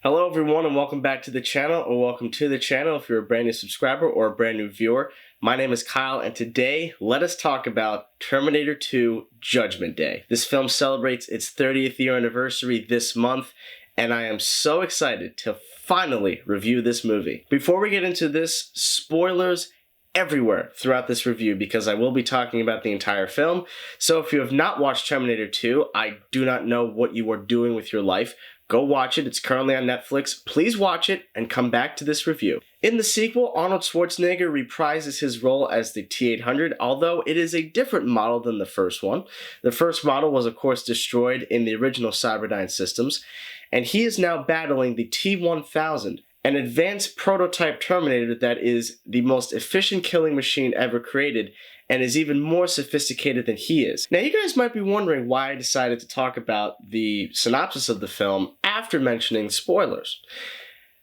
Hello everyone and welcome back to the channel, or welcome to the channel if you're a brand new subscriber or a brand new viewer. My name is Kyle and today let us talk about Terminator 2 Judgment Day. This film celebrates its 30th year anniversary this month and I am so excited to finally review this movie. Before we get into this, spoilers everywhere throughout this review because I will be talking about the entire film. So if you have not watched Terminator 2, I do not know what you are doing with your life. Go watch it. It's currently on Netflix. Please watch it and come back to this review. In the sequel, Arnold Schwarzenegger reprises his role as the T-800, although it is a different model than the first one. The first model was of course destroyed in the original Cyberdyne systems, and he is now battling the T-1000, an advanced prototype Terminator that is the most efficient killing machine ever created and is even more sophisticated than he is. Now you guys might be wondering why I decided to talk about the synopsis of the film after mentioning spoilers.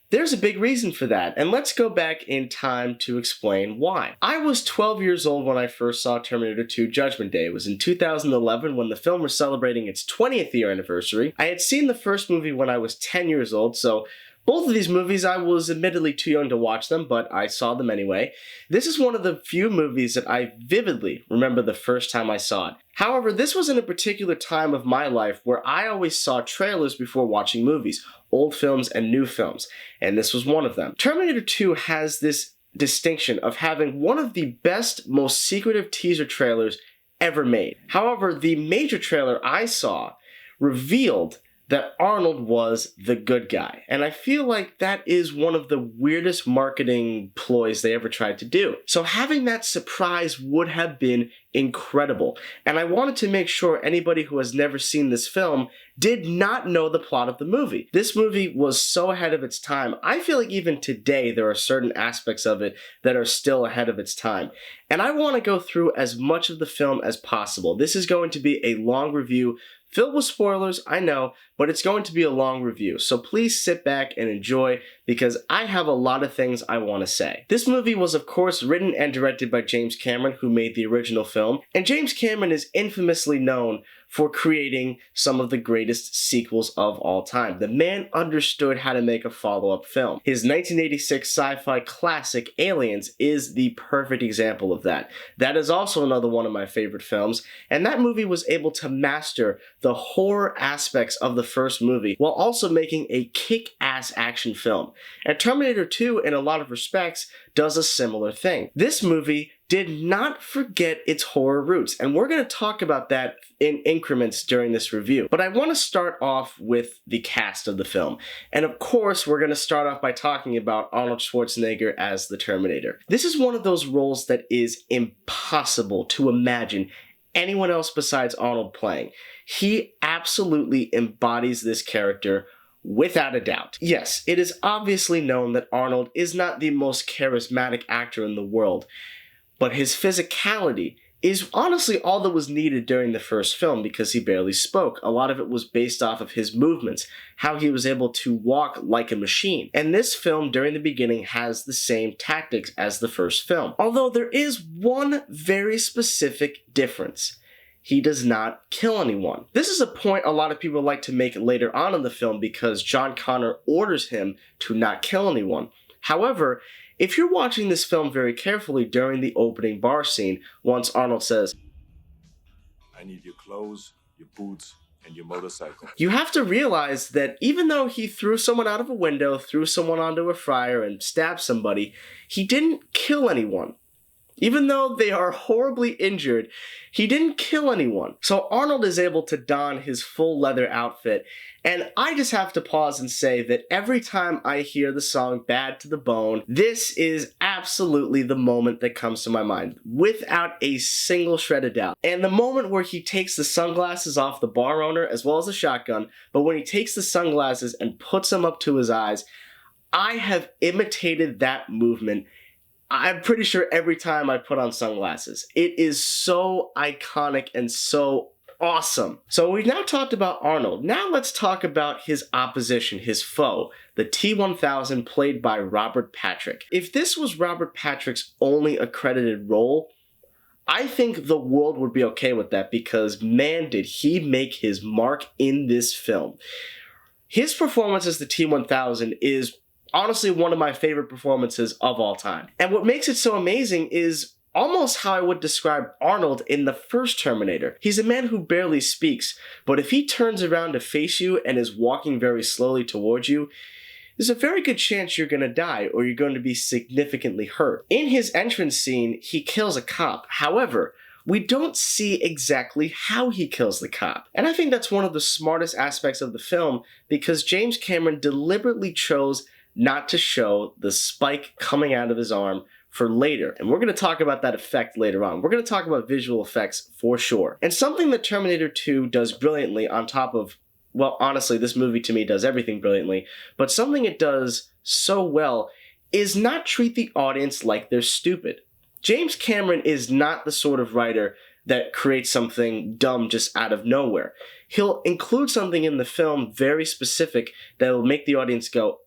There's a big reason for that, and let's go back in time to explain why. I was 12 years old when I first saw Terminator 2 Judgment Day. It was in 2011 when the film was celebrating its 20th year anniversary. I had seen the first movie when I was 10 years old, so both of these movies, I was admittedly too young to watch them, but I saw them anyway. This is one of the few movies that I vividly remember the first time I saw it. However, this was in a particular time of my life where I always saw trailers before watching movies, old films and new films, and this was one of them. Terminator 2 has this distinction of having one of the best, most secretive teaser trailers ever made. However, the major trailer I saw revealed that Arnold was the good guy. And I feel like that is one of the weirdest marketing ploys they ever tried to do. So having that surprise would have been incredible. And I wanted to make sure anybody who has never seen this film did not know the plot of the movie. This movie was so ahead of its time. I feel like even today there are certain aspects of it that are still ahead of its time. And I want to go through as much of the film as possible. This is going to be a long review filled with spoilers, I know, but it's going to be a long review, so please sit back and enjoy because I have a lot of things I want to say. This movie was of course written and directed by James Cameron, who made the original film, and James Cameron is infamously known for creating some of the greatest sequels of all time. The man understood how to make a follow-up film. His 1986 sci-fi classic Aliens is the perfect example of that. That is also another one of my favorite films, and that movie was able to master the horror aspects of the first movie while also making a kick-ass action film. And Terminator 2, in a lot of respects, does a similar thing. This movie did not forget its horror roots, and we're going to talk about that in increments during this review. But I want to start off with the cast of the film. And of course, we're going to start off by talking about Arnold Schwarzenegger as the Terminator. This is one of those roles that is impossible to imagine anyone else besides Arnold playing. He absolutely embodies this character without a doubt. Yes, it is obviously known that Arnold is not the most charismatic actor in the world, but his physicality is honestly all that was needed during the first film because he barely spoke. A lot of it was based off of his movements, how he was able to walk like a machine. And this film, during the beginning, has the same tactics as the first film. Although there is one very specific difference. He does not kill anyone. This is a point a lot of people like to make later on in the film because John Connor orders him to not kill anyone. However, if you're watching this film very carefully during the opening bar scene, once Arnold says, "I need your clothes, your boots, and your motorcycle," you have to realize that even though he threw someone out of a window, threw someone onto a fryer, and stabbed somebody, he didn't kill anyone. Even though they are horribly injured, he didn't kill anyone. So Arnold is able to don his full leather outfit, and I just have to pause and say that every time I hear the song Bad to the Bone, this is absolutely the moment that comes to my mind, without a single shred of doubt. And the moment where he takes the sunglasses off the bar owner, as well as the shotgun, but when he takes the sunglasses and puts them up to his eyes, I have imitated that movement I'm pretty sure every time I put on sunglasses. It is so iconic and so awesome. So we've now talked about Arnold. Now let's talk about his opposition, his foe, the T-1000 played by Robert Patrick. If this was Robert Patrick's only accredited role, I think the world would be okay with that because man did he make his mark in this film. His performance as the T-1000 is honestly one of my favorite performances of all time. And what makes it so amazing is almost how I would describe Arnold in the first Terminator. He's a man who barely speaks, but if he turns around to face you and is walking very slowly towards you, there's a very good chance you're going to die or you're going to be significantly hurt. In his entrance scene, he kills a cop. However, we don't see exactly how he kills the cop. And I think that's one of the smartest aspects of the film because James Cameron deliberately chose not to show the spike coming out of his arm for later. And we're going to talk about that effect later on. We're going to talk about visual effects for sure. And something that Terminator 2 does brilliantly on top of, well, honestly, this movie to me does everything brilliantly, but something it does so well is not treat the audience like they're stupid. James Cameron is not the sort of writer that creates something dumb just out of nowhere. He'll include something in the film very specific that will make the audience go,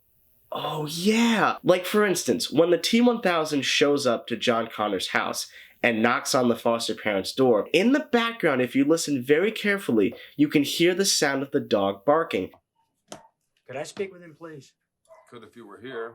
oh yeah. Like for instance, when the T-1000 shows up to John Connor's house and knocks on the foster parents' door, in the background, if you listen very carefully, you can hear the sound of the dog barking. Could I speak with him, please? Could if you were here.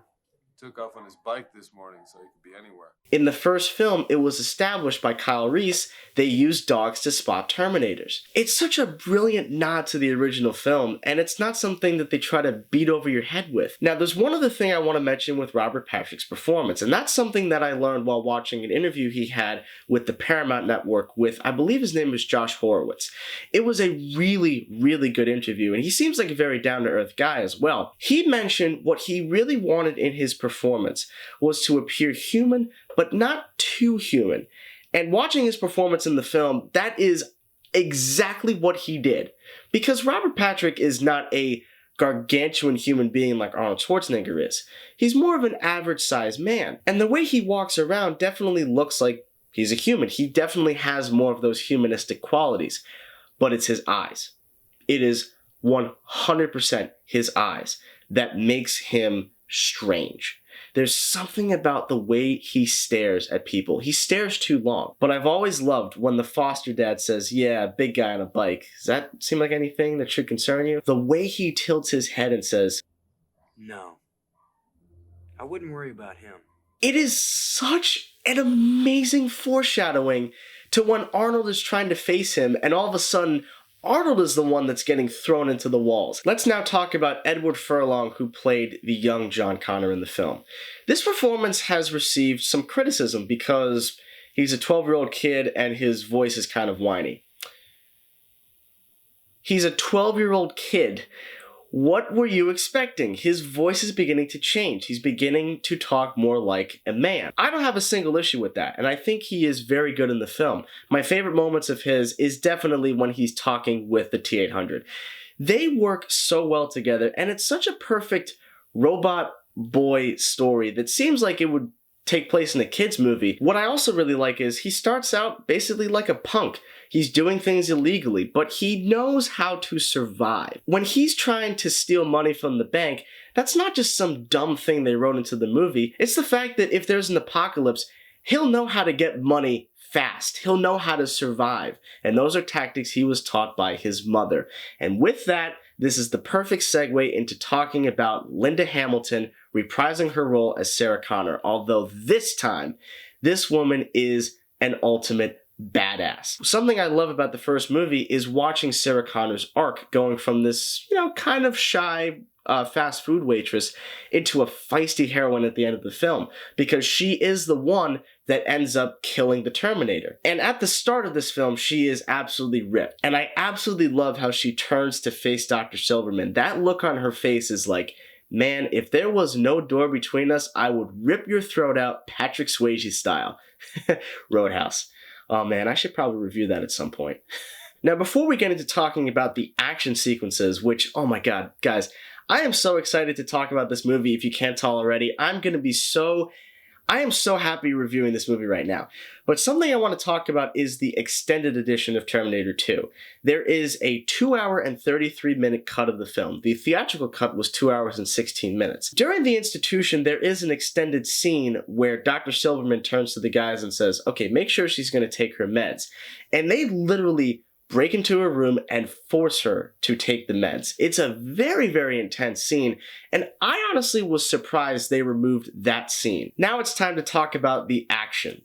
He took off on his bike this morning, so he could be anywhere. In the first film, it was established by Kyle Reese they used dogs to spot Terminators. It's such a brilliant nod to the original film, and it's not something that they try to beat over your head with. Now, there's one other thing I want to mention with Robert Patrick's performance, and that's something that I learned while watching an interview he had with the Paramount Network with, I believe his name was Josh Horowitz. It was a really, really good interview, and he seems like a very down-to-earth guy as well. He mentioned what he really wanted in his performance was to appear human, but not too human. And watching his performance in the film, that is exactly what he did. Because Robert Patrick is not a gargantuan human being like Arnold Schwarzenegger is. He's more of an average-sized man. And the way he walks around definitely looks like he's a human. He definitely has more of those humanistic qualities. But it's his eyes. It is 100% his eyes that makes him strange. There's something about the way he stares at people. He stares too long. But I've always loved when the foster dad says, yeah, big guy on a bike. Does that seem like anything that should concern you? The way he tilts his head and says, No. I wouldn't worry about him. it is such an amazing foreshadowing to when Arnold is trying to face him and all of a sudden Arnold is the one that's getting thrown into the walls. Let's now talk about Edward Furlong, who played the young John Connor in the film. This performance has received some criticism because he's a 12-year-old kid and his voice is kind of whiny. He's a 12-year-old kid. What were you expecting? His voice is beginning to change. He's beginning to talk more like a man. I don't have a single issue with that, and I think he is very good in the film. My favorite moments of his is definitely when he's talking with the T-800. They work so well together, and it's such a perfect robot boy story that seems like it would take place in a kid's movie. What I also really like is he starts out basically like a punk. He's doing things illegally, but he knows how to survive. When he's trying to steal money from the bank, that's not just some dumb thing they wrote into the movie. It's the fact that if there's an apocalypse, he'll know how to get money fast. He'll know how to survive. And those are tactics he was taught by his mother. And with that, this is the perfect segue into talking about Linda Hamilton reprising her role as Sarah Connor, although this time, this woman is an ultimate badass. Something I love about the first movie is watching Sarah Connor's arc going from this, kind of shy fast food waitress into a feisty heroine at the end of the film, because she is the one that ends up killing the Terminator. And at the start of this film, she is absolutely ripped. And I absolutely love how she turns to face Dr. Silverman. That look on her face is like, man, if there was no door between us, I would rip your throat out Patrick Swayze style. Roadhouse. Oh man, I should probably review that at some point. Now, before we get into talking about the action sequences, which, oh my god, guys, I am so excited to talk about this movie if you can't tell already. I am so happy reviewing this movie right now. But something I want to talk about is the extended edition of Terminator 2. There is a 2-hour and 33-minute cut of the film. The theatrical cut was 2 hours and 16 minutes. During the institution, there is an extended scene where Dr. Silverman turns to the guys and says, okay, make sure she's going to take her meds. And they literally break into her room and force her to take the meds. It's a very, very intense scene, and I honestly was surprised they removed that scene. Now it's time to talk about the action.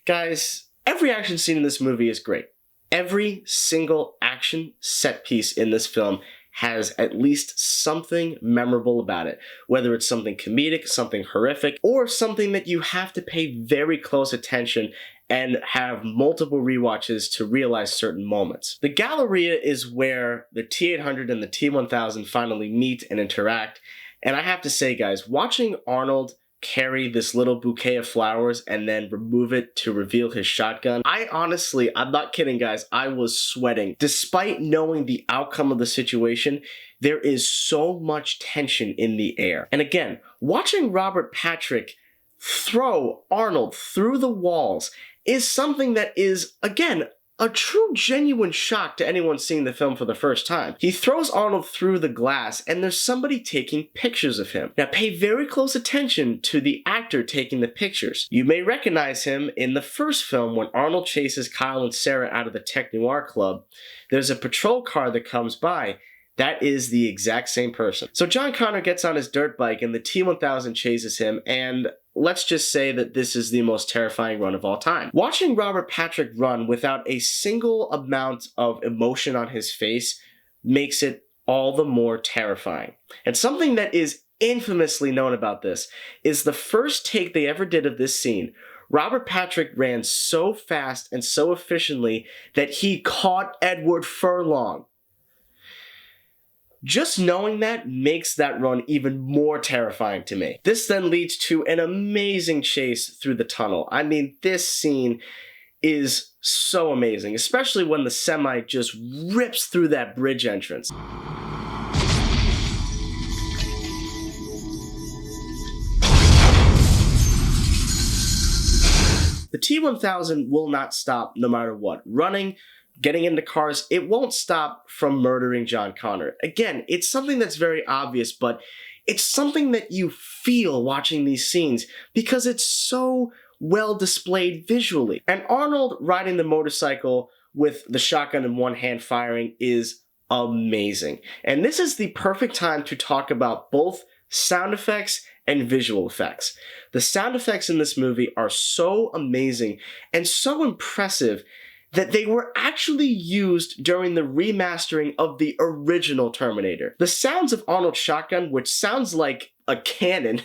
Guys, every action scene in this movie is great. Every single action set piece in this film has at least something memorable about it, whether it's something comedic, something horrific, or something that you have to pay very close attention and have multiple rewatches to realize certain moments. The Galleria is where the T-800 and the T-1000 finally meet and interact, and I have to say, guys, watching Arnold carry this little bouquet of flowers and then remove it to reveal his shotgun, I'm not kidding, guys, I was sweating. Despite knowing the outcome of the situation, there is so much tension in the air. And again, watching Robert Patrick throw Arnold through the walls is something that is, again, a true genuine shock to anyone seeing the film for the first time. He throws Arnold through the glass and there's somebody taking pictures of him. Now pay very close attention to the actor taking the pictures. You may recognize him in the first film when Arnold chases Kyle and Sarah out of the Tech Noir Club. There's a patrol car that comes by. That is the exact same person. So John Connor gets on his dirt bike and the T-1000 chases him, and let's just say that this is the most terrifying run of all time. Watching Robert Patrick run without a single amount of emotion on his face makes it all the more terrifying. And something that is infamously known about this is the first take they ever did of this scene. Robert Patrick ran so fast and so efficiently that he caught Edward Furlong. Just knowing that makes that run even more terrifying to me. This then leads to an amazing chase through the tunnel. I mean, this scene is so amazing, especially when the semi just rips through that bridge entrance. The T-1000 will not stop no matter what. Running, getting into cars, it won't stop from murdering John Connor. Again, it's something that's very obvious, but it's something that you feel watching these scenes because it's so well displayed visually. And Arnold riding the motorcycle with the shotgun in one hand firing is amazing. And this is the perfect time to talk about both sound effects and visual effects. The sound effects in this movie are so amazing and so impressive that they were actually used during the remastering of the original Terminator. The sounds of Arnold's shotgun, which sounds like a cannon,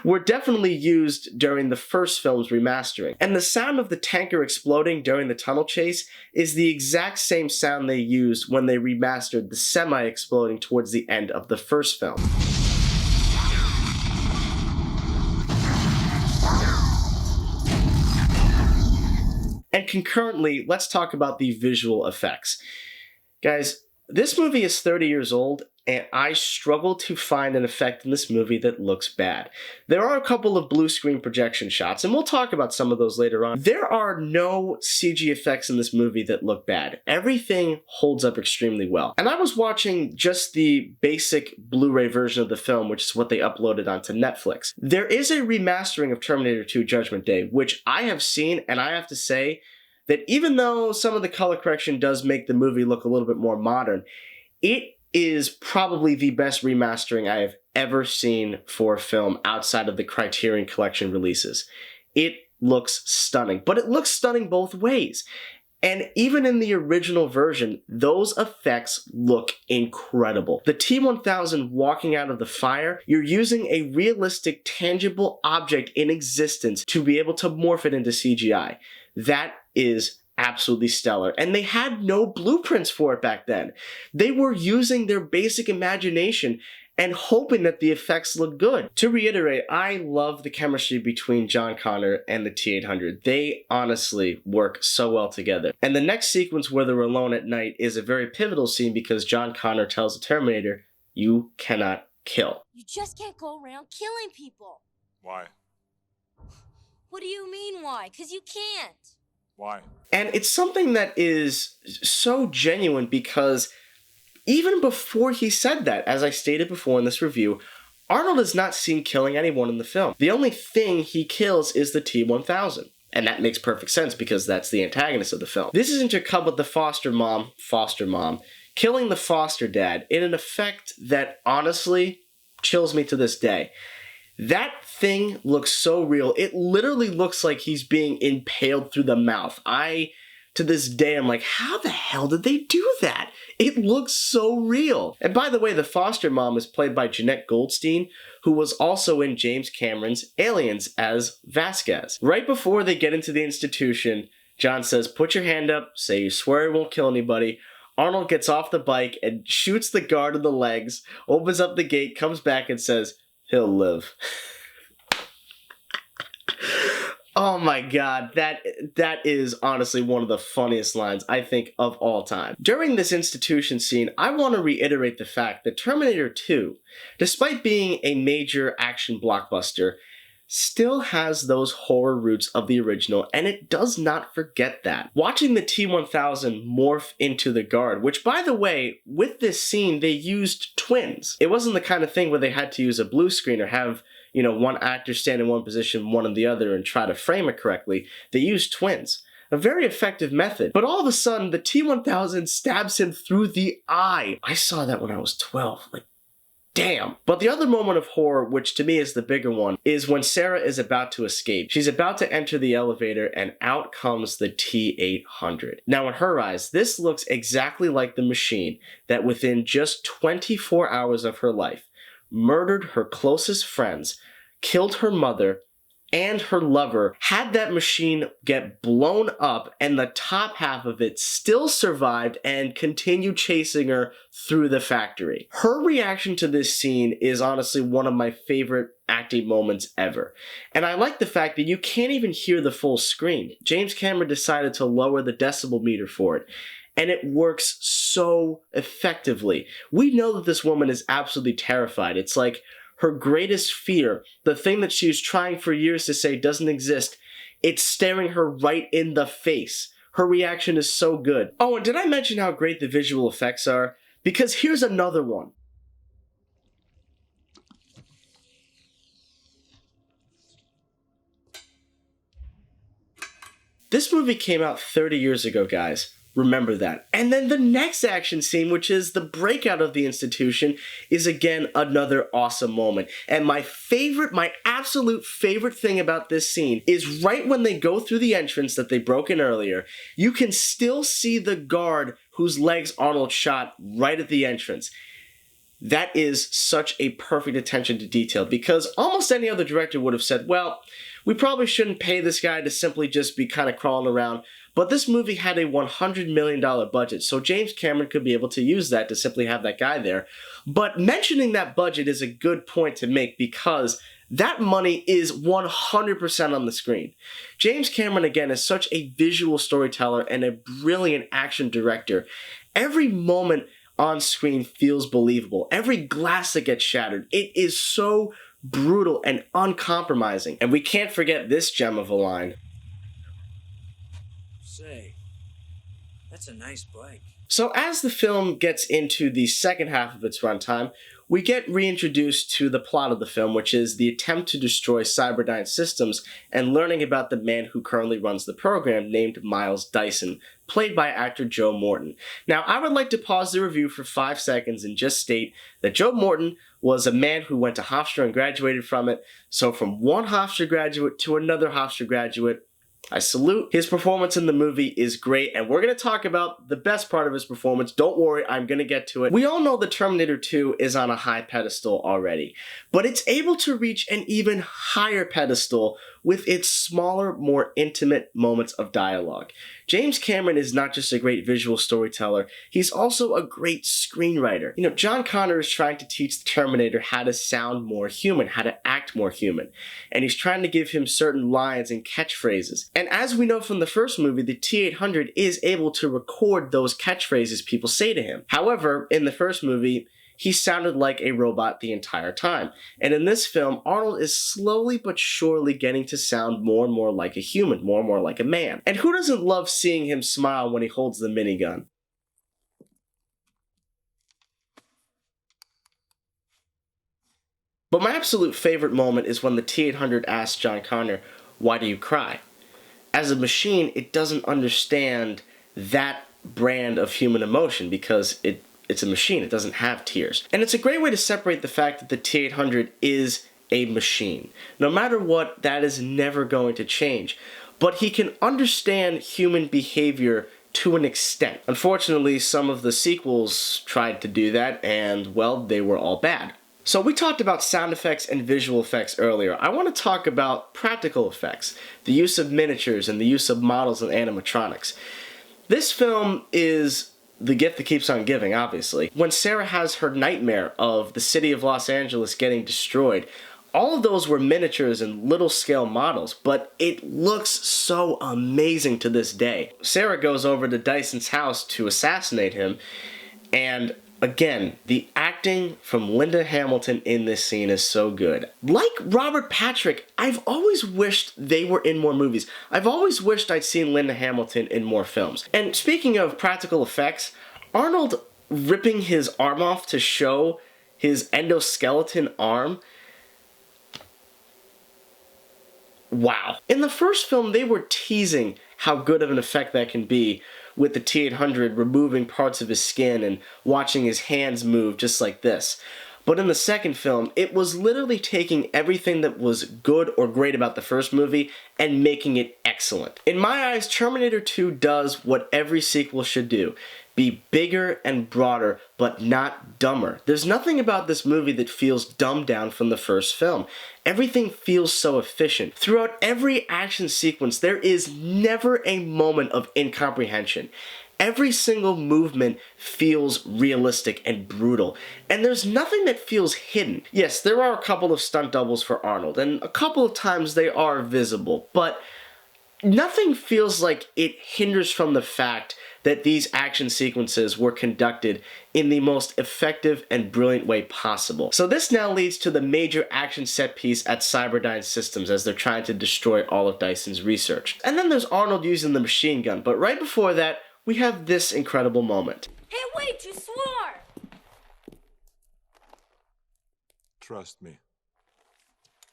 were definitely used during the first film's remastering. And the sound of the tanker exploding during the tunnel chase is the exact same sound they used when they remastered the semi exploding towards the end of the first film. And concurrently, let's talk about the visual effects. Guys, this movie is 30 years old, and I struggle to find an effect in this movie that looks bad. There are a couple of blue screen projection shots, and we'll talk about some of those later on. There are no CG effects in this movie that look bad. Everything holds up extremely well. And I was watching just the basic Blu-ray version of the film, which is what they uploaded onto Netflix. There is a remastering of Terminator 2 Judgment Day, which I have seen, and I have to say that even though some of the color correction does make the movie look a little bit more modern, it is probably the best remastering I have ever seen for a film outside of the Criterion Collection releases. It looks stunning, but it looks stunning both ways. And even in the original version, those effects look incredible. The T-1000 walking out of the fire, you're using a realistic, tangible object in existence to be able to morph it into CGI. That is absolutely stellar. And they had no blueprints for it back then. They were using their basic imagination and hoping that the effects look good. To reiterate, I love the chemistry between John Connor and the T-800. They honestly work so well together. And the next sequence where they're alone at night is a very pivotal scene because John Connor tells the Terminator, "You cannot kill." You just can't go around killing people. Why? What do you mean why? 'Cause you can't. Why? And it's something that is so genuine because even before he said that, as I stated before in this review, Arnold is not seen killing anyone in the film. The only thing he kills is the T-1000. And that makes perfect sense because that's the antagonist of the film. This is intercut with the foster mom, killing the foster dad in an effect that honestly chills me to this day. That thing looks so real. It literally looks like he's being impaled through the mouth. To this day, I'm like, how the hell did they do that? It looks so real. And by the way, the foster mom is played by Janette Goldstein, who was also in James Cameron's Aliens as Vasquez. Right before they get into the institution, John says, put your hand up, say you swear you won't kill anybody. Arnold gets off the bike and shoots the guard in the legs, opens up the gate, comes back and says, he'll live. Oh my god, that is honestly one of the funniest lines, I think, of all time. During this institution scene, I want to reiterate the fact that Terminator 2, despite being a major action blockbuster, still has those horror roots of the original, and it does not forget that. Watching the T-1000 morph into the guard, which by the way, with this scene, they used twins. It wasn't the kind of thing where they had to use a blue screen or have one actor stand in one position, one in the other, and try to frame it correctly. They used twins. A very effective method. But all of a sudden, the T-1000 stabs him through the eye. I saw that when I was 12. Like, damn. But the other moment of horror, which to me is the bigger one, is when Sarah is about to escape. She's about to enter the elevator, and out comes the T-800. Now, in her eyes, this looks exactly like the machine that within just 24 hours of her life, murdered her closest friends, killed her mother, and her lover, had that machine get blown up, and the top half of it still survived and continued chasing her through the factory. Her reaction to this scene is honestly one of my favorite acting moments ever. And I like the fact that you can't even hear the full scream. James Cameron decided to lower the decibel meter for it. And it works so effectively. We know that this woman is absolutely terrified. It's like her greatest fear, the thing that she's trying for years to say doesn't exist, it's staring her right in the face. Her reaction is so good. Oh, and did I mention how great the visual effects are? Because here's another one. This movie came out 30 years ago, guys. Remember that. And then the next action scene, which is the breakout of the institution, is again another awesome moment. And my absolute favorite thing about this scene is right when they go through the entrance that they broke in earlier, you can still see the guard whose legs Arnold shot right at the entrance. That is such a perfect attention to detail because almost any other director would have said, well, we probably shouldn't pay this guy to simply just be kind of crawling around. But this movie had a $100 million budget, so James Cameron could be able to use that to simply have that guy there. But mentioning that budget is a good point to make because that money is 100% on the screen. James Cameron, again, is such a visual storyteller and a brilliant action director. Every moment on screen feels believable. Every glass that gets shattered, it is so brutal and uncompromising. And we can't forget this gem of a line. Say, that's a nice bike. So as the film gets into the second half of its runtime, we get reintroduced to the plot of the film, which is the attempt to destroy Cyberdyne Systems and learning about the man who currently runs the program named Miles Dyson, played by actor Joe Morton. Now, I would like to pause the review for 5 seconds and just state that Joe Morton was a man who went to Hofstra and graduated from it. So from one Hofstra graduate to another Hofstra graduate, I salute. His performance in the movie is great, and we're going to talk about the best part of his performance. Don't worry, I'm going to get to it. We all know that Terminator 2 is on a high pedestal already, but it's able to reach an even higher pedestal with its smaller, more intimate moments of dialogue. James Cameron is not just a great visual storyteller, he's also a great screenwriter. You know, John Connor is trying to teach the Terminator how to sound more human, how to act more human, and he's trying to give him certain lines and catchphrases. And as we know from the first movie, the T-800 is able to record those catchphrases people say to him. However, in the first movie, he sounded like a robot the entire time. And in this film, Arnold is slowly but surely getting to sound more and more like a human, more and more like a man. And who doesn't love seeing him smile when he holds the minigun? But my absolute favorite moment is when the T-800 asks John Connor, "Why do you cry?" as a machine, it doesn't understand that brand of human emotion because it's a machine. It doesn't have tears. And it's a great way to separate the fact that the T-800 is a machine. No matter what, that is never going to change. But he can understand human behavior to an extent. Unfortunately, some of the sequels tried to do that, and, well, they were all bad. So we talked about sound effects and visual effects earlier. I want to talk about practical effects, the use of miniatures and the use of models and animatronics. This film is the gift that keeps on giving, obviously. When Sarah has her nightmare of the city of Los Angeles getting destroyed, all of those were miniatures and little scale models, but it looks so amazing to this day. Sarah goes over to Dyson's house to assassinate him, and again, the acting from Linda Hamilton in this scene is so good. Like Robert Patrick, I've always wished they were in more movies. I've always wished I'd seen Linda Hamilton in more films. And speaking of practical effects, Arnold ripping his arm off to show his endoskeleton arm, wow. In the first film, they were teasing how good of an effect that can be with the T-800 removing parts of his skin and watching his hands move just like this. But in the second film, it was literally taking everything that was good or great about the first movie and making it excellent. In my eyes, Terminator 2 does what every sequel should do. Be bigger and broader, but not dumber. There's nothing about this movie that feels dumbed down from the first film. Everything feels so efficient. Throughout every action sequence, there is never a moment of incomprehension. Every single movement feels realistic and brutal, and there's nothing that feels hidden. Yes, there are a couple of stunt doubles for Arnold, and a couple of times they are visible, but nothing feels like it hinders from the fact that these action sequences were conducted in the most effective and brilliant way possible. So this now leads to the major action set piece at Cyberdyne Systems as they're trying to destroy all of Dyson's research. And then there's Arnold using the machine gun, but right before that, we have this incredible moment. Hey, wait, you swore! Trust me.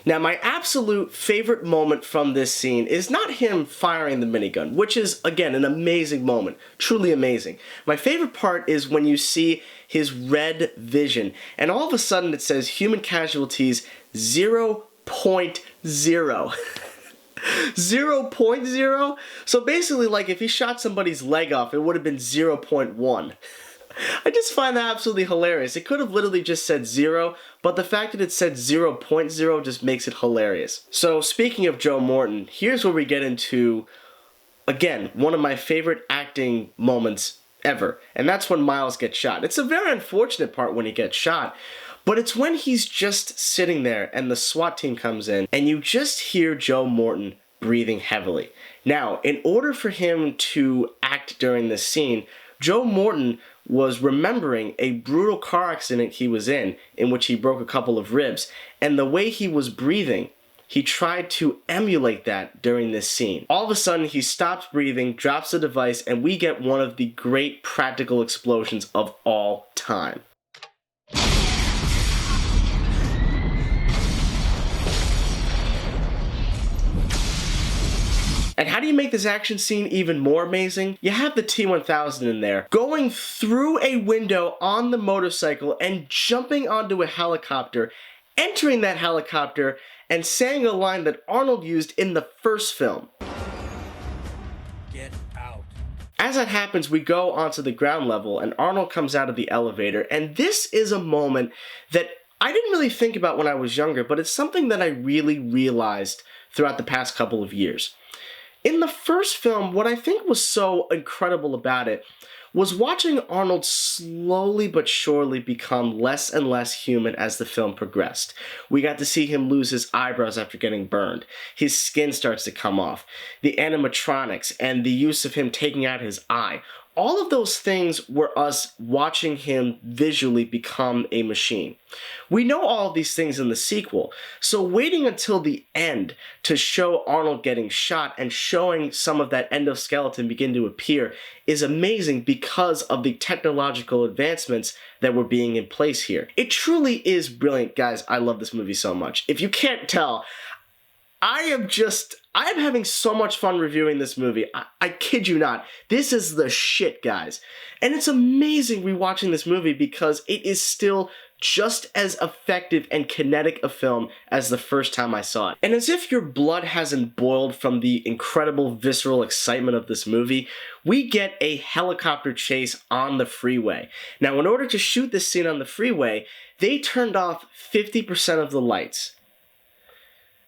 Now, my absolute favorite moment from this scene is not him firing the minigun, which is, again, an amazing moment. Truly amazing. My favorite part is when you see his red vision, and all of a sudden it says human casualties 0.0. 0.0? So basically, like, if he shot somebody's leg off, it would have been 0.1. I just find that absolutely hilarious. It could have literally just said 0, but the fact that it said 0.0 just makes it hilarious. So speaking of Joe Morton, here's where we get into, again, one of my favorite acting moments ever, and that's when Miles gets shot. It's a very unfortunate part when he gets shot, but it's when he's just sitting there and the SWAT team comes in, and you just hear Joe Morton breathing heavily. Now, in order for him to act during this scene, Joe Morton was remembering a brutal car accident he was in which he broke a couple of ribs, and the way he was breathing, he tried to emulate that during this scene. All of a sudden, he stops breathing, drops the device, and we get one of the great practical explosions of all time. And how do you make this action scene even more amazing? You have the T-1000 in there, going through a window on the motorcycle and jumping onto a helicopter, entering that helicopter, and saying a line that Arnold used in the first film. Get out. As that happens, we go onto the ground level, and Arnold comes out of the elevator, and this is a moment that I didn't really think about when I was younger, but it's something that I really realized throughout the past couple of years. In the first film, what I think was so incredible about it was watching Arnold slowly but surely become less and less human as the film progressed. We got to see him lose his eyebrows after getting burned. His skin starts to come off. The animatronics and the use of him taking out his eye. All of those things were us watching him visually become a machine. We know all of these things in the sequel, so waiting until the end to show Arnold getting shot and showing some of that endoskeleton begin to appear is amazing because of the technological advancements that were being in place here. It truly is brilliant, guys. I love this movie so much. If you can't tell, I'm having so much fun reviewing this movie. I kid you not. This is the shit, guys. And it's amazing rewatching this movie because it is still just as effective and kinetic a film as the first time I saw it. And as if your blood hasn't boiled from the incredible visceral excitement of this movie, we get a helicopter chase on the freeway. Now, in order to shoot this scene on the freeway, they turned off 50% of the lights.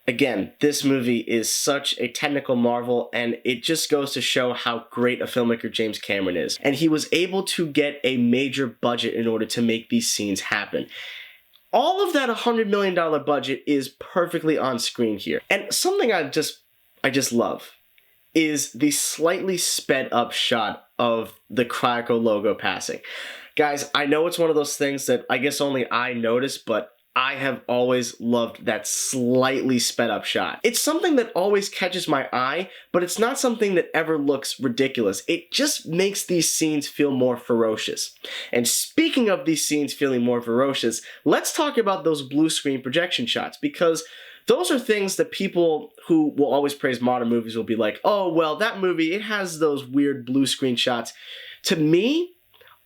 Again, this movie is such a technical marvel, and it just goes to show how great a filmmaker James Cameron is. And he was able to get a major budget in order to make these scenes happen. All of that $100 million budget is perfectly on screen here. And something I just love is the slightly sped up shot of the Cryoco logo passing. Guys, I know it's one of those things that I guess only I notice, but I have always loved that slightly sped up shot. It's something that always catches my eye, but it's not something that ever looks ridiculous. It just makes these scenes feel more ferocious. And speaking of these scenes feeling more ferocious, let's talk about those blue screen projection shots, because those are things that people who will always praise modern movies will be like, oh, well, that movie, it has those weird blue screen shots. To me,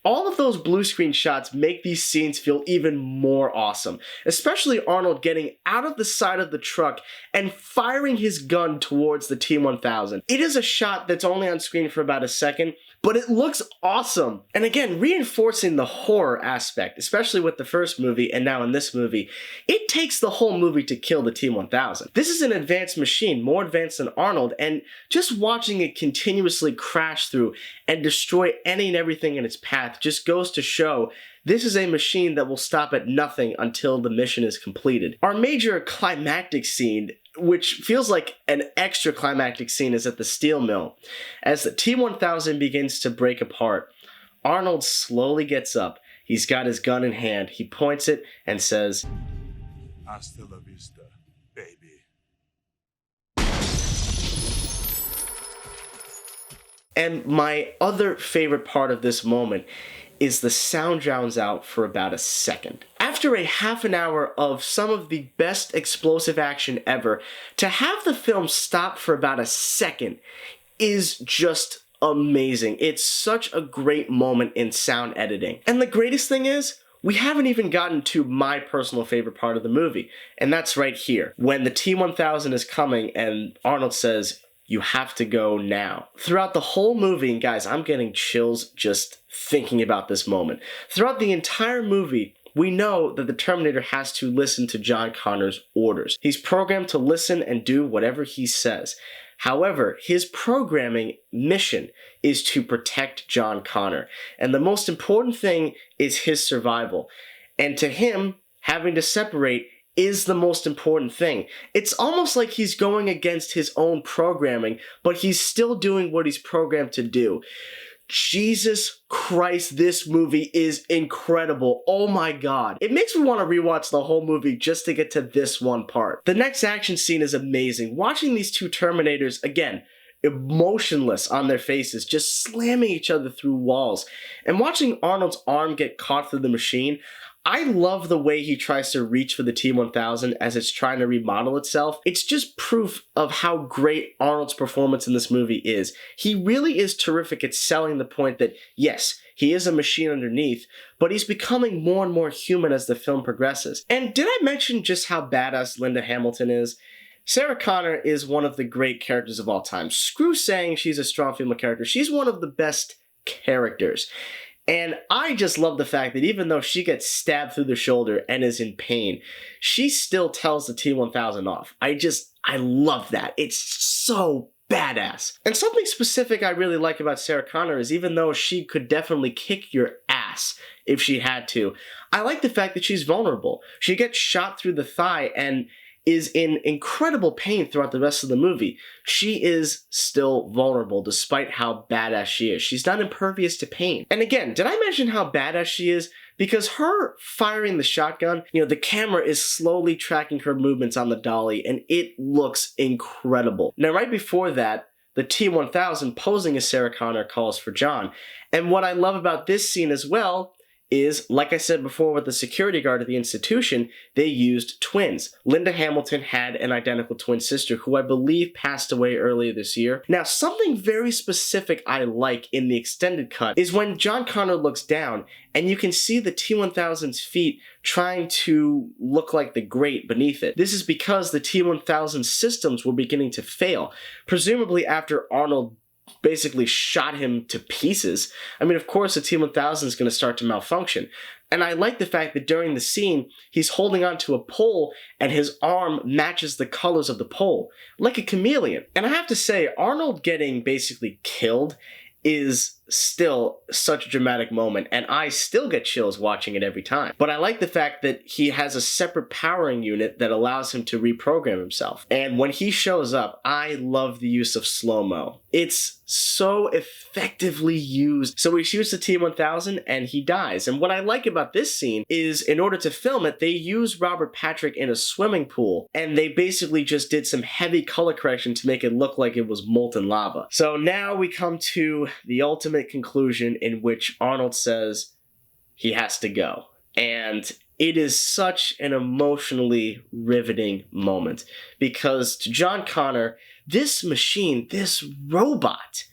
all of those blue screen shots make these scenes feel even more awesome, especially Arnold getting out of the side of the truck and firing his gun towards the T-1000. It is a shot that's only on screen for about a second, but it looks awesome. And again, reinforcing the horror aspect, especially with the first movie and now in this movie, it takes the whole movie to kill the T-1000. This is an advanced machine, more advanced than Arnold, and just watching it continuously crash through and destroy any and everything in its path just goes to show this is a machine that will stop at nothing until the mission is completed. Our major climactic scene, which feels like an extra climactic scene, is at the steel mill. As the T-1000 begins to break apart, Arnold slowly gets up. He's got his gun in hand. He points it and says, Hasta la vista, baby. And my other favorite part of this moment is the sound drowns out for about a second. After a half an hour of some of the best explosive action ever, to have the film stop for about a second is just amazing. It's such a great moment in sound editing. And the greatest thing is, we haven't even gotten to my personal favorite part of the movie, and that's right here. When the T-1000 is coming and Arnold says, "You have to go now." Throughout the whole movie, and guys, I'm getting chills just thinking about this moment. Throughout the entire movie, we know that the Terminator has to listen to John Connor's orders. He's programmed to listen and do whatever he says. However, his programming mission is to protect John Connor. And the most important thing is his survival. And to him, having to separate is the most important thing. It's almost like he's going against his own programming, but he's still doing what he's programmed to do. Jesus Christ, this movie is incredible. Oh my god. It makes me want to rewatch the whole movie just to get to this one part. The next action scene is amazing. Watching these two Terminators, again, emotionless on their faces, just slamming each other through walls. And watching Arnold's arm get caught through the machine, I love the way he tries to reach for the T-1000 as it's trying to remodel itself. It's just proof of how great Arnold's performance in this movie is. He really is terrific at selling the point that, yes, he is a machine underneath, but he's becoming more and more human as the film progresses. And did I mention just how badass Linda Hamilton is? Sarah Connor is one of the great characters of all time. Screw saying she's a strong female character. She's one of the best characters. And I just love the fact that even though she gets stabbed through the shoulder and is in pain, she still tells the T-1000 off. I love that. It's so badass. And something specific I really like about Sarah Connor is even though she could definitely kick your ass if she had to, I like the fact that she's vulnerable. She gets shot through the thigh and is in incredible pain throughout the rest of the movie. She is still vulnerable despite how badass she is. She's not impervious to pain. And again, did I mention how badass she is? Because her firing the shotgun, the camera is slowly tracking her movements on the dolly and it looks incredible. Now right before that, the T-1000 posing as Sarah Connor calls for John. And what I love about this scene as well is, like I said before with the security guard at the institution, they used twins. Linda Hamilton had an identical twin sister who I believe passed away earlier this year. Now, something very specific I like in the extended cut is when John Connor looks down and you can see the T-1000's feet trying to look like the grate beneath it. This is because the T-1000 systems were beginning to fail, presumably after Arnold basically shot him to pieces. I mean, of course, the T-1000 is going to start to malfunction. And I like the fact that during the scene, he's holding onto a pole and his arm matches the colors of the pole, like a chameleon. And I have to say, Arnold getting basically killed is still such a dramatic moment, and I still get chills watching it every time. But I like the fact that he has a separate powering unit that allows him to reprogram himself. And when he shows up, I love the use of slow-mo. It's so effectively used. So he shoots the T-1000 and he dies. And what I like about this scene is, in order to film it, they use Robert Patrick in a swimming pool, and they basically just did some heavy color correction to make it look like it was molten lava. So now we come to the ultimate conclusion in which Arnold says he has to go. And it is such an emotionally riveting moment, because to John Connor, this machine, this robot,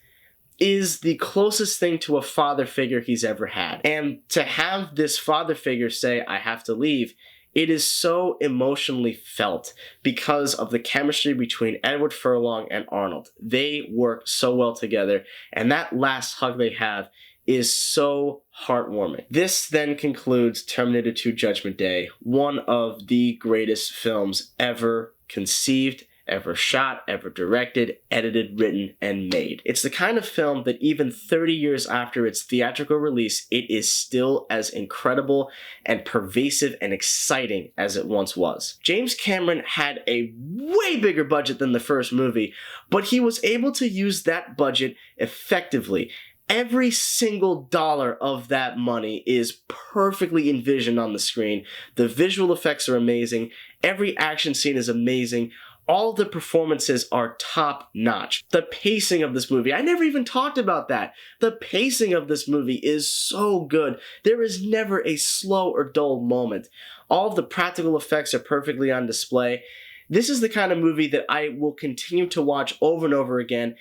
is the closest thing to a father figure he's ever had. And to have this father figure say, I have to leave, it is so emotionally felt because of the chemistry between Edward Furlong and Arnold. They work so well together, and that last hug they have is so heartwarming. This then concludes Terminator 2 Judgment Day, one of the greatest films ever conceived, ever shot, ever directed, edited, written, and made. It's the kind of film that even 30 years after its theatrical release, it is still as incredible and pervasive and exciting as it once was. James Cameron had a way bigger budget than the first movie, but he was able to use that budget effectively. Every single dollar of that money is perfectly envisioned on the screen. The visual effects are amazing. Every action scene is amazing. All the performances are top notch. The pacing of this movie, I never even talked about that. The pacing of this movie is so good. There is never a slow or dull moment. All of the practical effects are perfectly on display. This is the kind of movie that I will continue to watch over and over again,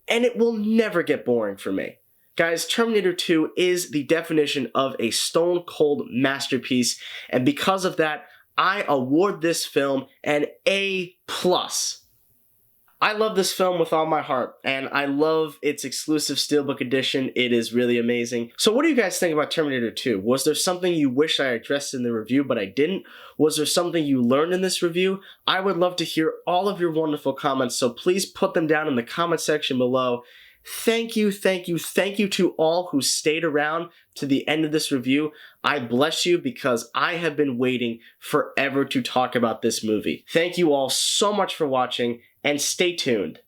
and it will never get boring for me. Guys, Terminator 2 is the definition of a stone-cold masterpiece, and because of that, I award this film an A+. I love this film with all my heart, and I love its exclusive Steelbook edition. It is really amazing. So what do you guys think about Terminator 2? Was there something you wish I addressed in the review but I didn't? Was there something you learned in this review? I would love to hear all of your wonderful comments, so please put them down in the comment section below. Thank you to all who stayed around to the end of this review. I bless you, because I have been waiting forever to talk about this movie. Thank you all so much for watching, and stay tuned.